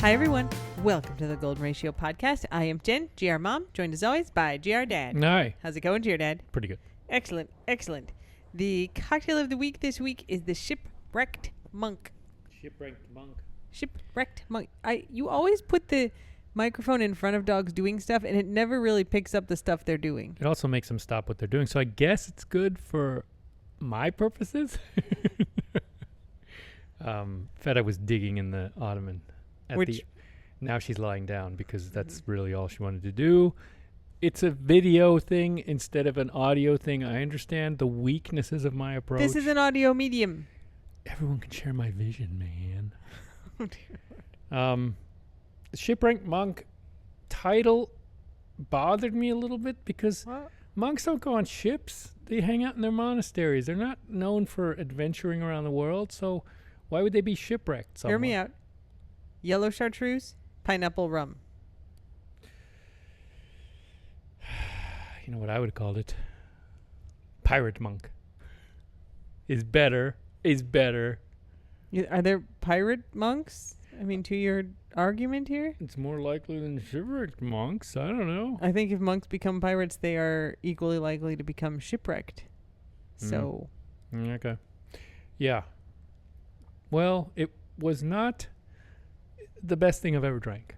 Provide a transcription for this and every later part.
Hi, everyone. Welcome to the Golden Ratio Podcast. I am Jen, GR Mom, joined as always by GR Dad. Hi. How's it going, GR Dad? Pretty good. Excellent, excellent. The cocktail of the week this week is the Shipwrecked Monk. Shipwrecked monk. Shipwrecked Monk. You always put the microphone in front of dogs doing stuff, and it never really picks up the stuff they're doing. It also makes them stop what they're doing. So I guess it's good for my purposes. Feta was digging in the ottoman. Now she's lying down because that's really all she wanted to do. It's a video thing instead of an audio thing. I understand the weaknesses of my approach. This is an audio medium. Everyone can share my vision, man. Oh, dear. Shipwrecked Monk title bothered me a little bit because monks don't go on ships. They hang out in their monasteries. They're not known for adventuring around the world, so why would they be shipwrecked somewhere? Hear me out. Yellow chartreuse, pineapple rum. You know what I would have called it? Pirate monk. Is better. Are there pirate monks? I mean, to your argument here? It's more likely than shipwrecked monks. I don't know. I think if monks become pirates, they are equally likely to become shipwrecked. So. Okay. Yeah. Well, it was not the best thing I've ever drank.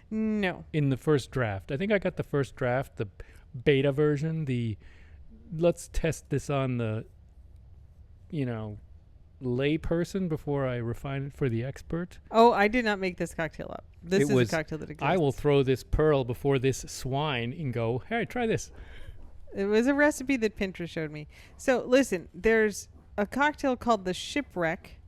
No. In the first draft. I think I got the first draft, the beta version, let's test this on the, lay person before I refine it for the expert. Oh, I did not make this cocktail up. This is a cocktail that exists. I will throw this pearl before this swine and go, hey, try this. It was a recipe that Pinterest showed me. So, listen, there's a cocktail called the Shipwreck,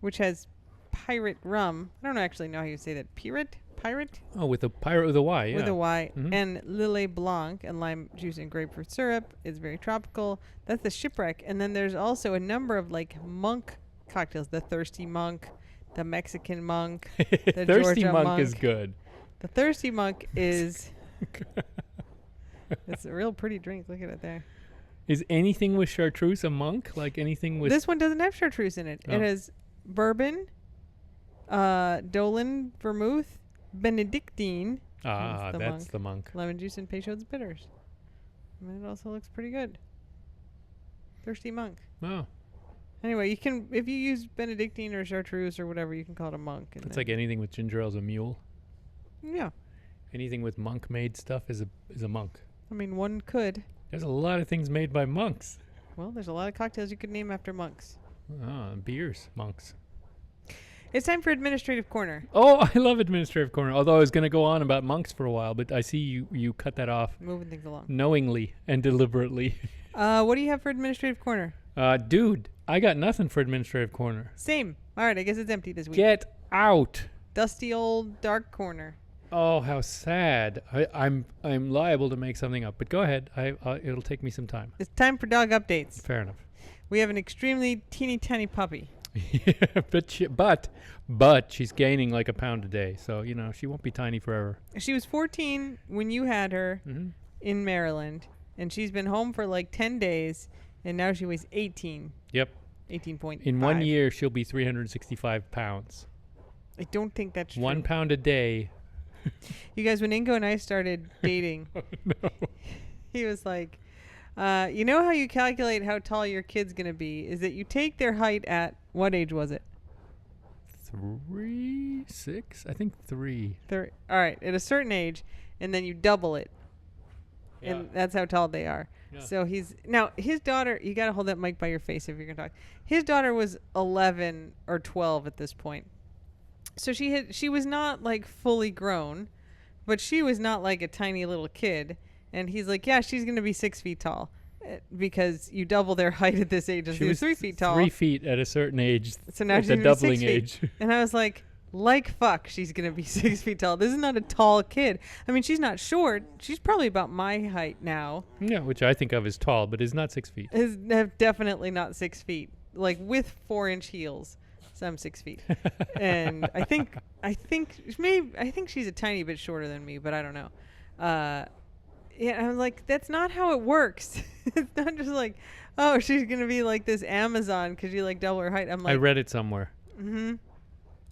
which has pirate rum. I don't actually know how you say that. Pirate? Oh, with a pirate with a Y, yeah. With a Y. Mm-hmm. And Lillet Blanc and lime juice and grapefruit syrup. It's very tropical. That's the Shipwreck. And then there's also a number of monk cocktails. The Thirsty Monk, the Mexican Monk, the Thirsty Georgia monk is good. The Thirsty Monk is... It's a real pretty drink. Look at it there. Is anything with chartreuse a monk? Like anything with... This one doesn't have chartreuse in it. Oh. It has bourbon, Dolan vermouth, Benedictine. That's the monk. Lemon juice and Peychaud's bitters. And it also looks pretty good. Thirsty Monk. Oh. Anyway, you can, if you use Benedictine or chartreuse or whatever, you can call it a monk. It's like anything with ginger ale is a mule. Yeah. Anything with monk-made stuff is a monk. I mean, one could. There's a lot of things made by monks. Well, there's a lot of cocktails you could name after monks. Beers, monks. It's time for Administrative Corner. Oh, I love Administrative Corner. Although I was going to go on about monks for a while, but I see you cut that off. Moving things along. Knowingly and deliberately. What do you have for Administrative Corner? Dude, I got nothing for Administrative Corner. Same. All right, I guess it's empty this week. Get out. Dusty old dark corner. Oh, how sad. I'm liable to make something up, but go ahead. It'll take me some time. It's time for dog updates. Fair enough. We have an extremely teeny tiny puppy. but she's gaining like a pound a day, so she won't be tiny forever. She was 14 when you had her in Maryland, and she's been home for like 10 days, and now she weighs 18. Yep. 18.5. In 1 year, she'll be 365 pounds. I don't think that's true. 1 pound a day. You guys, when Ingo and I started dating, no. He was like, you know how you calculate how tall your kid's going to be is that you take their height at, what age was it? 3, 6? I think 3. All right, at a certain age, and then you double it. Yeah. And that's how tall they are. Yeah. So his daughter, you got to hold that mic by your face if you're going to talk. His daughter was 11 or 12 at this point. So she was not like fully grown, but she was not like a tiny little kid. And he's like, yeah, she's going to be 6 feet tall because you double their height at this age. She was 3 feet tall. 3 feet at a certain age. So now she's a doubling age. And I was like fuck, she's going to be 6 feet tall. This is not a tall kid. I mean, she's not short. She's probably about my height now. Yeah, which I think of as tall, but is not 6 feet. Is definitely not 6 feet, like with 4-inch heels. So I'm 6 feet. And I think she's a tiny bit shorter than me, but I don't know. Yeah, I'm like, that's not how it works. It's not just like, oh, she's going to be like this Amazon because you like double her height. I'm like, I read it somewhere. Mm-hmm.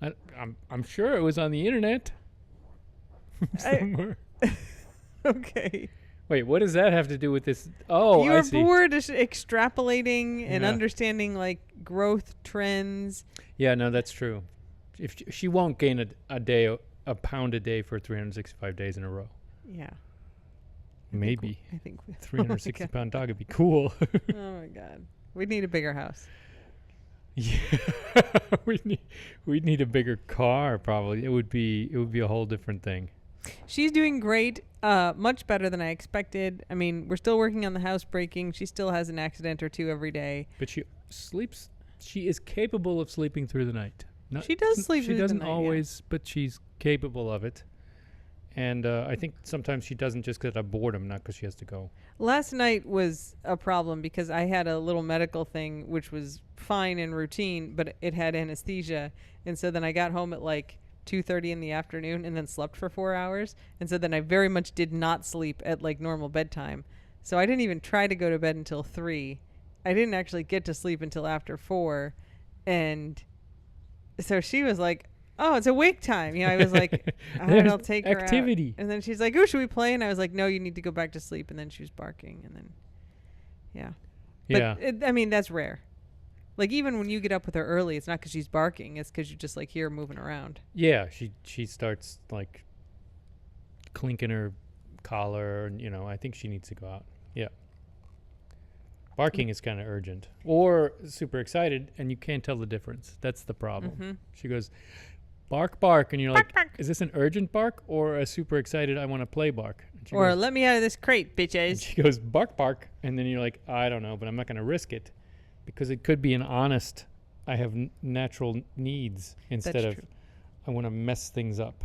I'm sure it was on the internet somewhere. Okay. Wait, what does that have to do with this? Oh, you I were see. bored of extrapolating and understanding like growth trends. Yeah, no, that's true. If she won't gain a pound a day for 365 days in a row. Yeah. Maybe. I think 360 pound dog would be cool. Oh my God. We'd need a bigger house. Yeah. we'd need a bigger car probably. It would be a whole different thing. She's doing great, much better than I expected. I mean, we're still working on the housebreaking. She still has an accident or two every day. But she sleeps. She is capable of sleeping through the night. She does sleep through the night. She doesn't always, but she's capable of it. And I think sometimes she doesn't just because of boredom, not because she has to go. Last night was a problem because I had a little medical thing, which was fine and routine, but it had anesthesia. And so then I got home at like 2:30 in the afternoon and then slept for 4 hours. And so then I very much did not sleep at like normal bedtime. So I didn't even try to go to bed until 3. I didn't actually get to sleep until after 4. And so she was like, oh, it's awake time. You know, I was like, all right, I'll take her activity. out. And then she's like, oh, should we play? And I was like, no, you need to go back to sleep. And then she was barking. And then, yeah. But, I mean, that's rare. Like, even when you get up with her early, it's not because she's barking. It's because you just, like, hear her moving around. Yeah, she starts, like, clinking her collar. And, you know, I think she needs to go out. Yeah. Barking is kind of urgent. Or super excited, and you can't tell the difference. That's the problem. Mm-hmm. She goes, bark, bark. And you're like, bark. Is this an urgent bark or a super excited, I want to play bark? Or goes, let me out of this crate, bitches. She goes, bark, bark. And then you're like, I don't know, but I'm not going to risk it. Because it could be an honest, I have natural needs instead of I want to mess things up.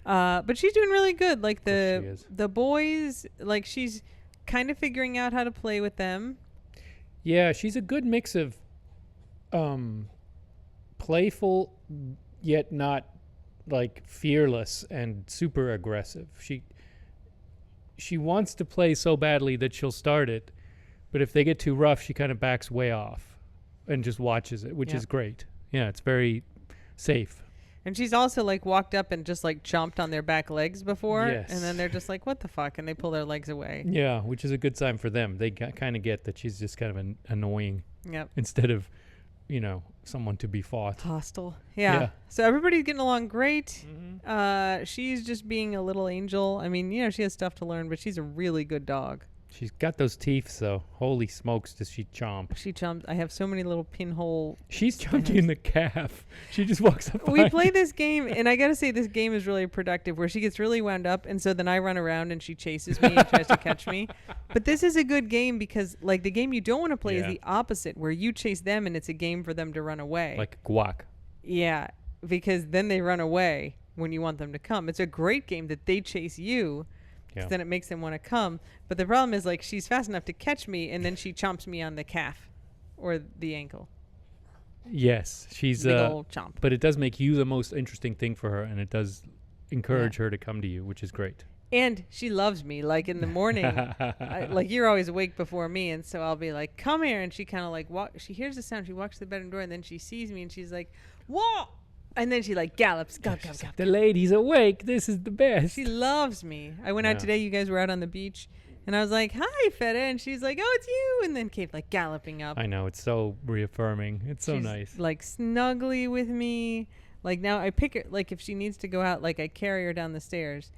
But she's doing really good. Like the boys, like she's kind of figuring out how to play with them. Yeah, she's a good mix of playful yet not like fearless and super aggressive. She wants to play so badly that she'll start it. But if they get too rough, she kind of backs way off and just watches it, which is great. Yeah, it's very safe. And she's also like walked up and just like chomped on their back legs before. Yes. And then they're just like, what the fuck? And they pull their legs away. Yeah, which is a good sign for them. They kind of get that she's just kind of annoying. Yep. Instead of, someone to be fought. Hostile. Yeah. So everybody's getting along great. Mm-hmm. She's just being a little angel. I mean, she has stuff to learn, but she's a really good dog. She's got those teeth, so holy smokes, does she chomp. She chomps. I have so many little pinhole. She's chomped in the calf. She just walks up. We play this game, and I got to say, this game is really productive, where she gets really wound up, and so then I run around, and she chases me and tries to catch me. But this is a good game because, like, the game you don't want to play is the opposite, where you chase them, and it's a game for them to run away. Like guac. Yeah, because then they run away when you want them to come. It's a great game that they chase you. Yeah. Then it makes them want to come. But the problem is, like, she's fast enough to catch me, and then she chomps me on the calf or the ankle. Yes, she's big old chomp. But it does make you the most interesting thing for her, and it does encourage her to come to you, which is great. And she loves me. Like, in the morning, like, you're always awake before me, and so I'll be like, come here. And she kind of, like, she hears the sound. She walks to the bedroom door, and then she sees me, and she's like, whoa! And then she like gallops. Go. The lady's awake. This is the best. She loves me. I went out today. You guys were out on the beach. And I was like, hi, Feta. And she's like, oh, it's you. And then came like galloping up. I know. It's so reaffirming. It's so nice. Like snuggly with me. Like now I pick her. Like if she needs to go out, like I carry her down the stairs.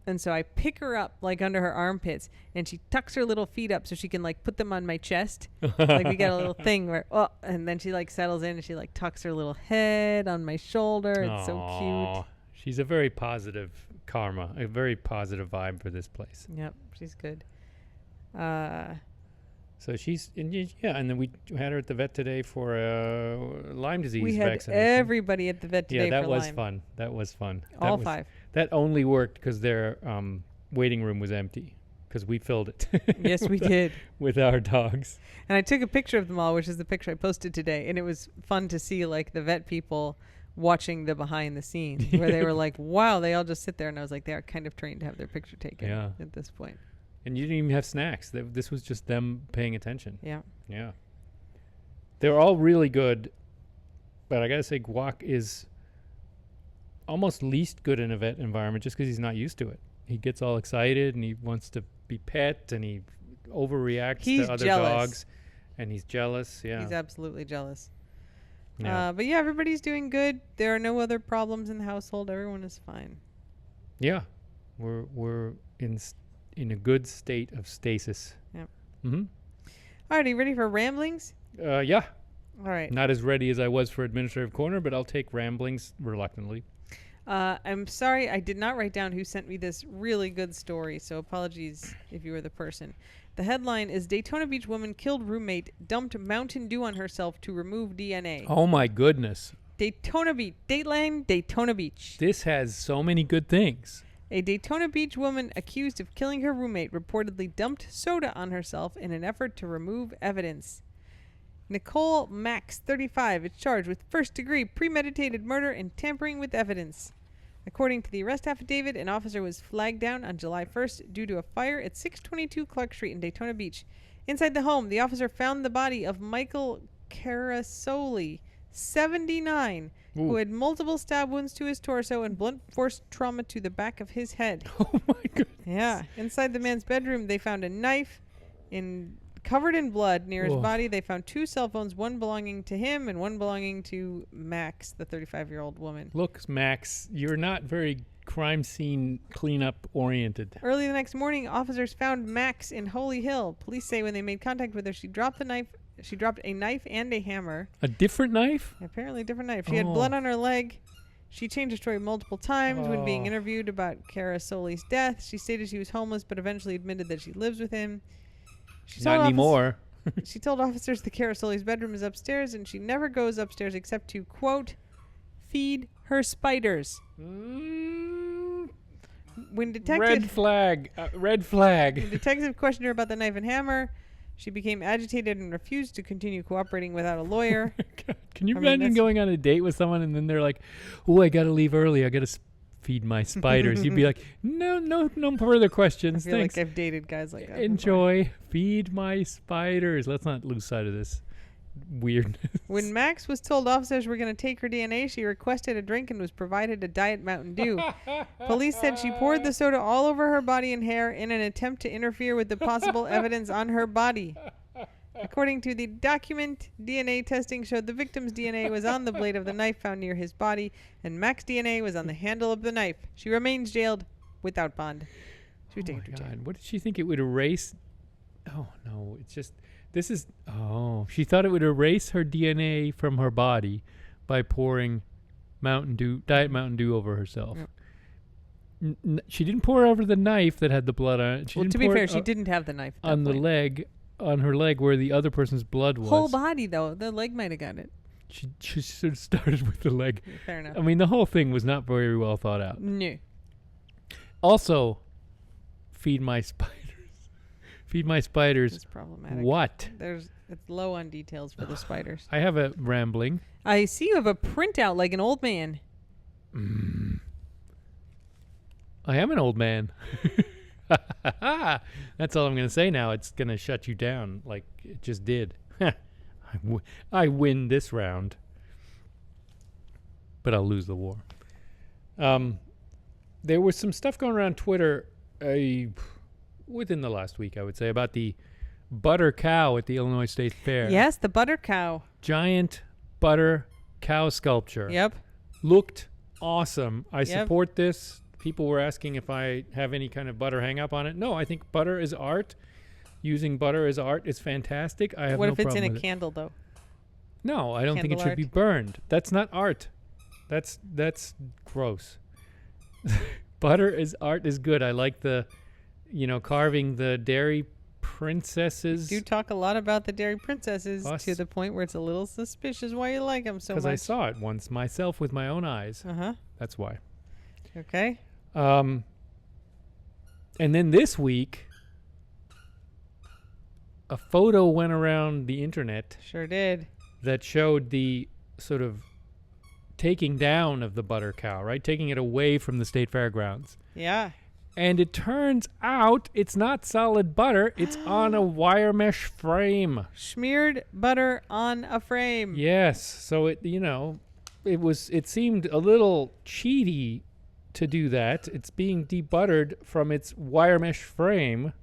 And so I pick her up like under her armpits, and she tucks her little feet up so she can like put them on my chest. Like we got a little thing where, and then she like settles in and she like tucks her little head on my shoulder. It's so cute. She's a very positive karma, a very positive vibe for this place. Yep, she's good. So she's, and then we had her at the vet today for Lyme disease vaccination. We had everybody at the vet today for Lyme. That was fun. All 5. That only worked because their waiting room was empty because we filled it. Yes, we did. With our dogs. And I took a picture of them all, which is the picture I posted today. And it was fun to see like the vet people watching the behind the scenes where they were like, wow, they all just sit there. And I was like, they are kind of trained to have their picture taken at this point. And you didn't even have snacks. This was just them paying attention. Yeah. Yeah. They're all really good. But I got to say, Guac is almost least good in a vet environment just because he's not used to it. He gets all excited and he wants to be pet and he overreacts to other dogs. And he's jealous. Yeah. He's absolutely jealous. Yeah. But yeah, everybody's doing good. There are no other problems in the household. Everyone is fine. Yeah. We're in a good state of stasis. Yep. Mm-hmm. All right, are you ready for ramblings? Yeah. All right. Not as ready as I was for Administrative Corner, but I'll take ramblings reluctantly. I'm sorry I did not write down who sent me this really good story, so apologies if you were the person. The headline is Daytona Beach woman killed roommate, dumped Mountain Dew on herself to remove DNA. Oh, my goodness. Daytona Beach. Dateline, Daytona Beach. This has so many good things. A Daytona Beach woman accused of killing her roommate reportedly dumped soda on herself in an effort to remove evidence. Nicole Max, 35, is charged with first-degree premeditated murder and tampering with evidence. According to the arrest affidavit, an officer was flagged down on July 1st due to a fire at 622 Clark Street in Daytona Beach. Inside the home, the officer found the body of Michael Carasoli, 79, who had multiple stab wounds to his torso and blunt force trauma to the back of his head. Oh, my goodness. Yeah. Inside the man's bedroom, they found a knife covered in blood near his body. They found 2 cell phones, one belonging to him and one belonging to Max, the 35-year-old woman. Look, Max, you're not very crime scene cleanup oriented. Early the next morning, officers found Max in Holy Hill. Police say when they made contact with her, she dropped a knife and a hammer. A different knife? Apparently a different knife. She had blood on her leg. She changed her story multiple times. When being interviewed about Carasoli's death, she stated she was homeless but eventually admitted that she lives with him. Not anymore. She told officers the Carasoli's bedroom is upstairs and she never goes upstairs except to, quote, feed her spiders. When Red flag. Red flag. When detective questioned her about the knife and hammer, she became agitated and refused to continue cooperating without a lawyer. Can you imagine going on a date with someone and then they're like, oh, I got to leave early. I got to feed my spiders. You'd be like, no further questions. I feel Thanks. like I've dated guys like that. Enjoy. Before. Feed my spiders. Let's not lose sight of this weirdness. When Max was told officers were going to take her DNA, she requested a drink and was provided a Diet Mountain Dew. Police said she poured the soda all over her body and hair in an attempt to interfere with the possible evidence on her body. According to the document, DNA testing showed the victim's DNA was on the blade of the knife found near his body, and Max's DNA was on the handle of the knife. She remains jailed without bond. She was taken to jail. What did she think it would erase? Oh, no. It's just... she thought it would erase her DNA from her body by pouring Diet Mountain Dew over herself. Yep. She didn't pour over the knife that had the blood on it. To be fair, she didn't have the knife on the leg. On her leg where the other person's blood was. Whole body, though. The leg might have got it. She should have started with the leg. Fair enough. I mean, the whole thing was not very well thought out. No. Also, feed my spiders. Feed my spiders. It's problematic. What? It's low on details for the spiders. I have a rambling. I see you have a printout like an old man. I am an old man. That's all I'm going to say now. It's going to shut you down like it just did. I win this round. But I'll lose the war. There was some stuff going around Twitter within the last week, I would say, about the butter cow at the Illinois State Fair. Yes, the butter cow. Giant butter cow sculpture. Yep. Looked awesome. I support this. People were asking if I have any kind of butter hang up on it. No, I think butter is art. Using butter as art is fantastic. I have no problem with it. What if it's in a candle, though? No, I don't think it should be burned. That's not art. That's gross. Butter is art is good. I like the, carving the dairy princesses. You do talk a lot about the dairy princesses to the point where it's a little suspicious why you like them so much. Because I saw it once myself with my own eyes. Uh-huh. That's why. Okay. And then this week, a photo went around the internet. Sure did. That showed the sort of taking down of the butter cow, right? Taking it away from the state fairgrounds. Yeah. And it turns out it's not solid butter. It's on a wire mesh frame. Smeared butter on a frame. Yes. So it seemed a little cheaty to do that. It's being debuttered from its wire mesh frame.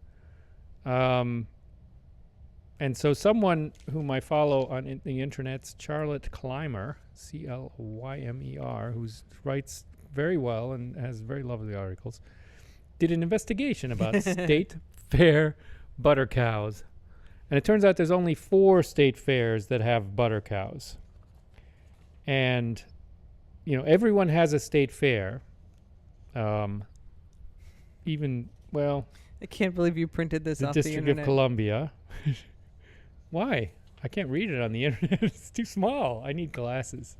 And so someone whom I follow on the internet's Charlotte Clymer, Clymer, who writes very well and has very lovely articles, did an investigation about state fair butter cows. And it turns out there's only 4 state fairs that have butter cows. And, everyone has a state fair. I can't believe you printed this off the District internet. of Columbia. Why? I can't read it on the internet. It's too small. I need glasses.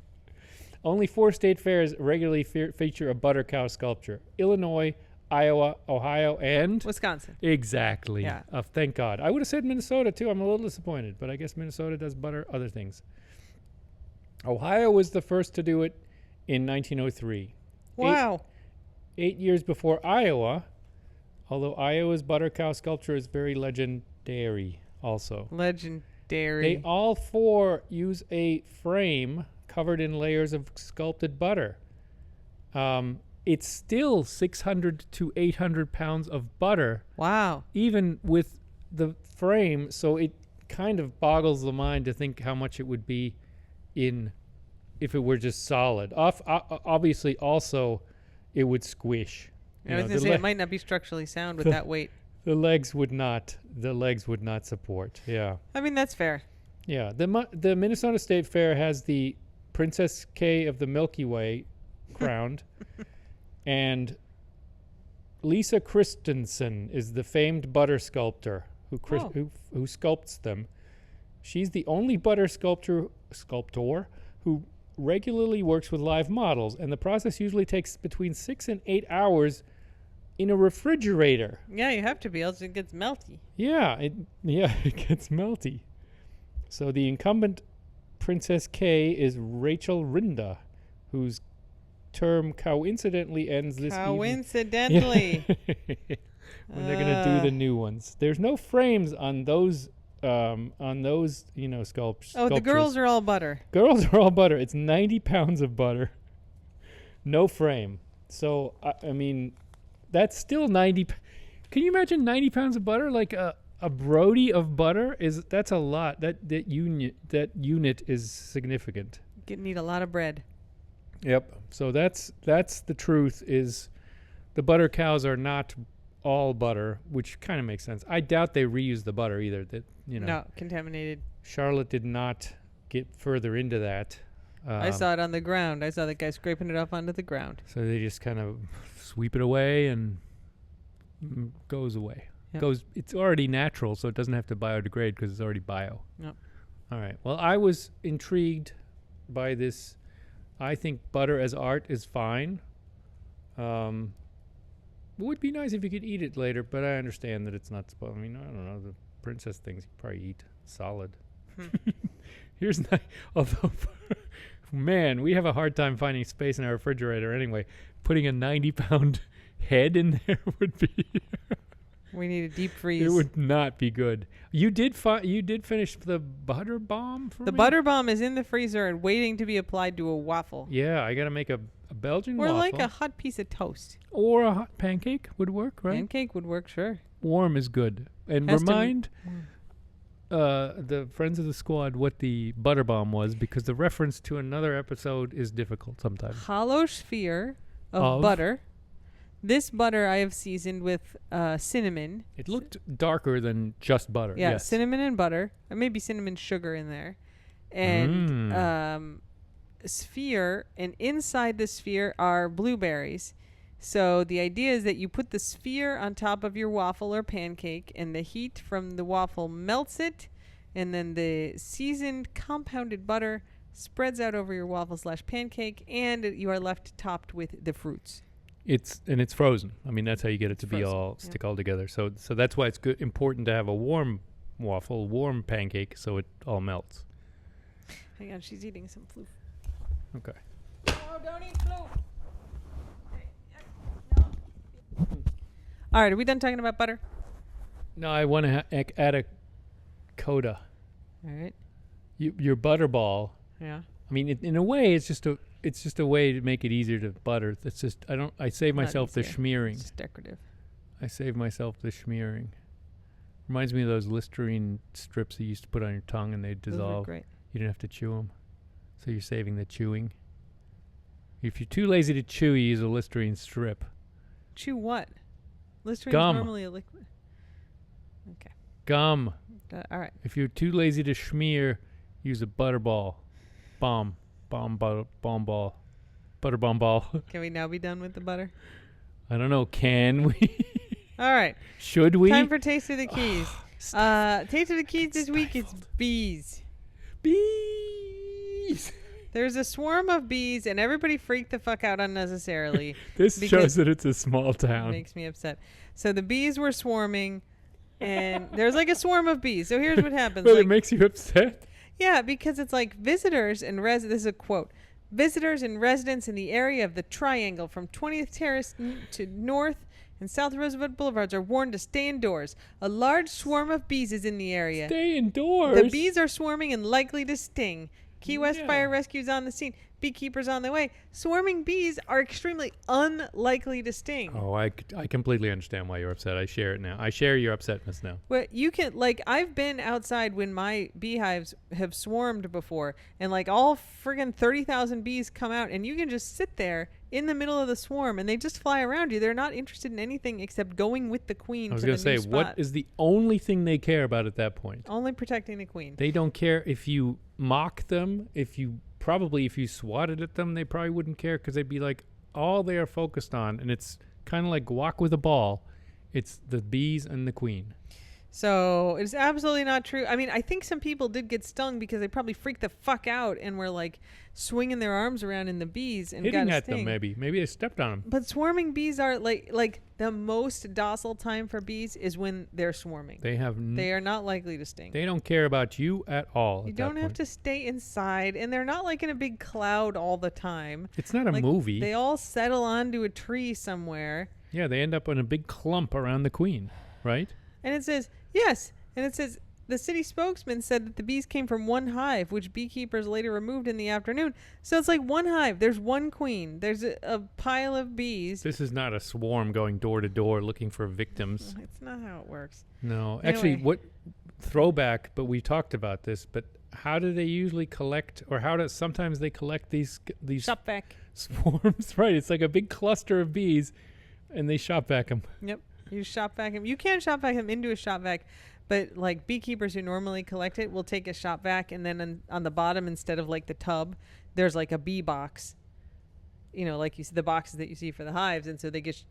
Only 4 state fairs regularly feature a butter cow sculpture. Illinois, Iowa, Ohio, and Wisconsin. Exactly. Yeah. Thank God. I would have said Minnesota too. I'm a little disappointed, but I guess Minnesota does butter other things. Ohio was the first to do it in 1903. Wow. 8 years before Iowa, although Iowa's butter cow sculpture is very legendary also. Legendary. They all 4 use a frame covered in layers of sculpted butter. It's still 600 to 800 pounds of butter. Wow. Even with the frame, so it kind of boggles the mind to think how much it would be if it were just solid. Obviously, also, it would squish. I was going to say, it might not be structurally sound with that weight. The legs would not support. Yeah. I mean, that's fair. Yeah. The Minnesota State Fair has the Princess K of the Milky Way crowned. And Lisa Christensen is the famed butter sculptor who sculpts them. She's the only butter sculptor who regularly works with live models, and the process usually takes between 6 and 8 hours in a refrigerator. Yeah, you have to be, else it gets melty. Yeah, it gets melty. So the incumbent Princess K is Rachel Rinda, whose term coincidentally ends this evening. Coincidentally. When they're going to do the new ones. There's no frames on those sculptures. Oh, the girls are all butter. Girls are all butter. It's 90 pounds of butter. No frame. So, I mean, that's still 90. Can you imagine 90 pounds of butter? Like a Brody of butter that's a lot. That unit is significant. Need a lot of bread. Yep. So that's the truth is the butter cows are not all butter, which kind of makes sense. I doubt they reuse the butter either. No, contaminated. Charlotte did not get further into that. I saw it on the ground. I saw that guy scraping it up onto the ground. So they just kind of sweep it away and goes away. Yep. It's already natural, so it doesn't have to biodegrade because it's already bio. Yep. All right. Well, I was intrigued by this. I think butter as art is fine. It would be nice if you could eat it later, but I understand that it's not supposed. I mean, I don't know. The princess things you probably eat solid. Although, man, we have a hard time finding space in our refrigerator anyway. Putting a 90-pound head in there would be. We need a deep freeze. It would not be good. You did finish the butter bomb for me? The butter bomb is in the freezer and waiting to be applied to a waffle. Yeah, I got to make a Belgian waffle. Or like a hot piece of toast. Or a hot pancake would work, right? Pancake would work, sure. Warm is good. And remind the friends of the squad what the butter bomb was, because the reference to another episode is difficult sometimes. Hollow sphere of butter. This butter I have seasoned with cinnamon. It looked darker than just butter. Yeah, yes. Cinnamon and butter. Or maybe cinnamon sugar in there. And sphere. And inside the sphere are blueberries. So the idea is that you put the sphere on top of your waffle or pancake, and the heat from the waffle melts it. And then the seasoned compounded butter spreads out over your waffle/pancake, and you are left topped with the fruits. It's frozen. I mean, that's how you get it to be stick all together. So that's why it's important to have a warm waffle, warm pancake, so it all melts. Hang on, she's eating some floof. Okay. Oh, don't eat floof. Hey, no. All right, are we done talking about butter? No, I want to add a coda. All right. Your butterball. Yeah. I mean, in a way, it's just a way to make it easier to butter. That's just I save myself the schmearing. It's decorative. I save myself the schmearing. Reminds me of those Listerine strips you used to put on your tongue and they'd dissolve. Those were great. You didn't have to chew them, so you're saving the chewing. If you're too lazy to chew, you use a Listerine strip. Chew what? Listerine Gum. is normally a liquid. Okay. Gum. All right. If you're too lazy to schmear, use a butterball. Bomb ball. Butter bomb ball. Can we now be done with the butter? I don't know. Can we? All right. Should we? Time for Taste of the Keys. Taste of the Keys this week is bees. Bees. There's a swarm of bees, and everybody freaked the fuck out unnecessarily. This shows that it's a small town. It makes me upset. So the bees were swarming, and there's like a swarm of bees. So here's what happens. But it makes you upset? Yeah, because it's like visitors and this is a quote. Visitors and residents in the area of the Triangle from 20th Terrace to North and South Roosevelt Boulevards are warned to stay indoors. A large swarm of bees is in the area. Stay indoors? The bees are swarming and likely to sting. Key West Fire Rescue is on the scene. Beekeepers on the way. Swarming bees are extremely unlikely to sting. Oh, I completely understand why you're upset. I share it now. I share your upsetness now. Well, you can, like, I've been outside when my beehives have swarmed before, and like all friggin' 30,000 bees come out, and you can just sit there in the middle of the swarm, and they just fly around you. They're not interested in anything except going with the queen. I was going to say, what is the only thing they care about at that point? Only protecting the queen. They don't care if you mock them, if you swatted at them, they probably wouldn't care because they'd be like, all they are focused on, and it's kind of like guac with a ball. It's the bees and the queen. So it's absolutely not true. I mean, I think some people did get stung because they probably freaked the fuck out and were like swinging their arms around in the bees and hitting got a at sting. them. Maybe they stepped on them. But swarming bees are like the most docile time for bees is when they're swarming. They are not likely to sting. They don't care about you at all. You don't have to stay inside, and they're not like in a big cloud all the time. It's not a movie. They all settle onto a tree somewhere. Yeah, they end up in a big clump around the queen, right? And it says, yes, and it says, the city spokesman said that the bees came from one hive, which beekeepers later removed in the afternoon. So it's like one hive. There's one queen. There's a pile of bees. This is not a swarm going door to door looking for victims. It's not how it works. No. Anyway. Actually, what throwback, but we talked about this, but how do they usually collect, or sometimes they collect these shop vac swarms? Right. It's like a big cluster of bees, and they shop vac them. Yep. You shop vac them. You can shop vac them into a shop vac, but like beekeepers who normally collect it will take a shop vac, and then on the bottom, instead of like the tub, there's like a bee box. You know, like you see the boxes that you see for the hives, and so they get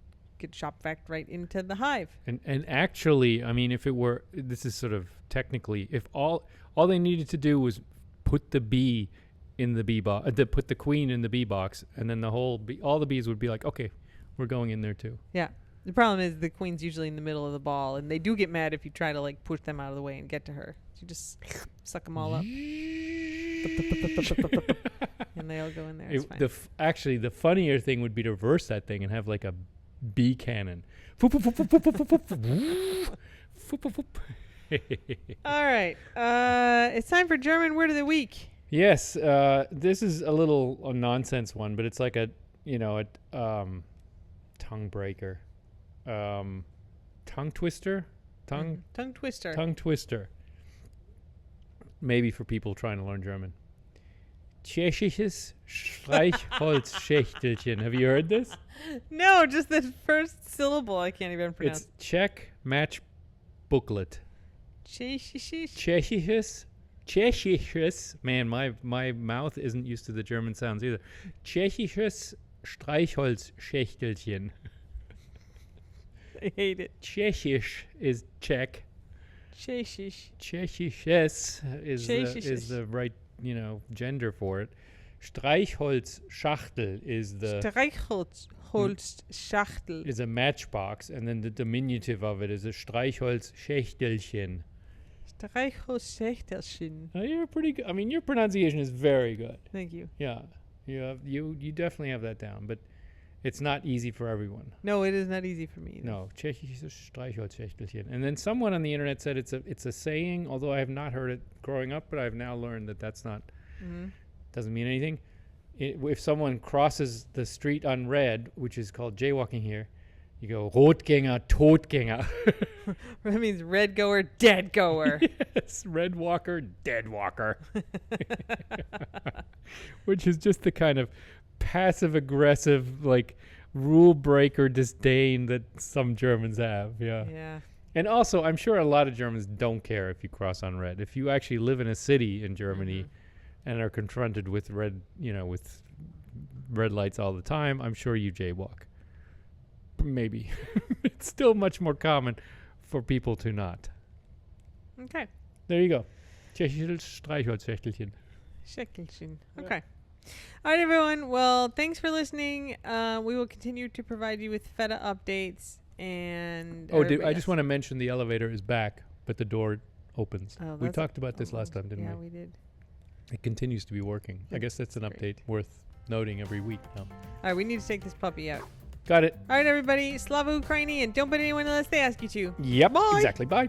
shop vac right into the hive. And actually, I mean, if it were, this is sort of technically, if all they needed to do was put the bee in the bee box, put the queen in the bee box, and then all the bees would be like, okay, we're going in there too. Yeah. The problem is the queen's usually in the middle of the ball, and they do get mad if you try to like push them out of the way and get to her. You just suck them all up, and they all go in there. It's fine. Actually, the funnier thing would be to reverse that thing and have like a bee cannon. All right, it's time for German word of the week. Yes, this is a nonsense one, but it's like a tongue breaker. Tongue twister? Tongue twister. Maybe for people trying to learn German. Tschechisches Streichholzschächtelchen. Have you heard this? No, just the first syllable I can't even pronounce. It's Czech match booklet. Tschechisches. Man, my mouth isn't used to the German sounds either. Tschechisches Streichholzschächtelchen. I hate it. Tschechisch is Czech. Tschechisches is the right, gender for it. Streichholzschachtel is the Streichholzschachtel is a matchbox, and then the diminutive of it is a Streichholzschächtelchen. Streichholzschächtelchen. You're pretty good. I mean, your pronunciation is very good. Thank you. Yeah, you definitely have that down. But It's not easy for everyone. No, it is not easy for me either. No, tschechisches Streichholzschächtelchen. And then someone on the internet said it's a saying, although I have not heard it growing up, but I've now learned that that's not, doesn't mean anything. If someone crosses the street on red, which is called jaywalking here, you go, Rotgänger, Totgänger. That means red goer, dead goer. Yes, red walker, dead walker. Which is just the kind of passive-aggressive, like, rule breaker disdain that some Germans have. Yeah. And also, I'm sure a lot of Germans don't care if you cross on red. If you actually live in a city in Germany and are confronted with red lights all the time, I'm sure you jaywalk. Maybe. It's still much more common for people to not. Okay. There you go. Tschechisches Streichholzschächtelchen. Schächtelchen. Okay. All right, everyone. Well, thanks for listening. We will continue to provide you with feta updates. And I just want to mention the elevator is back, but the door opens. Oh, we talked about this last time, didn't we? Yeah, we did. It continues to be working. I guess that's an update worth noting every week now. All right, we need to take this puppy out. Got it. All right, everybody. Slava Ukraini, and don't put anyone unless they ask you to. Yep, Bye. exactly. Bye.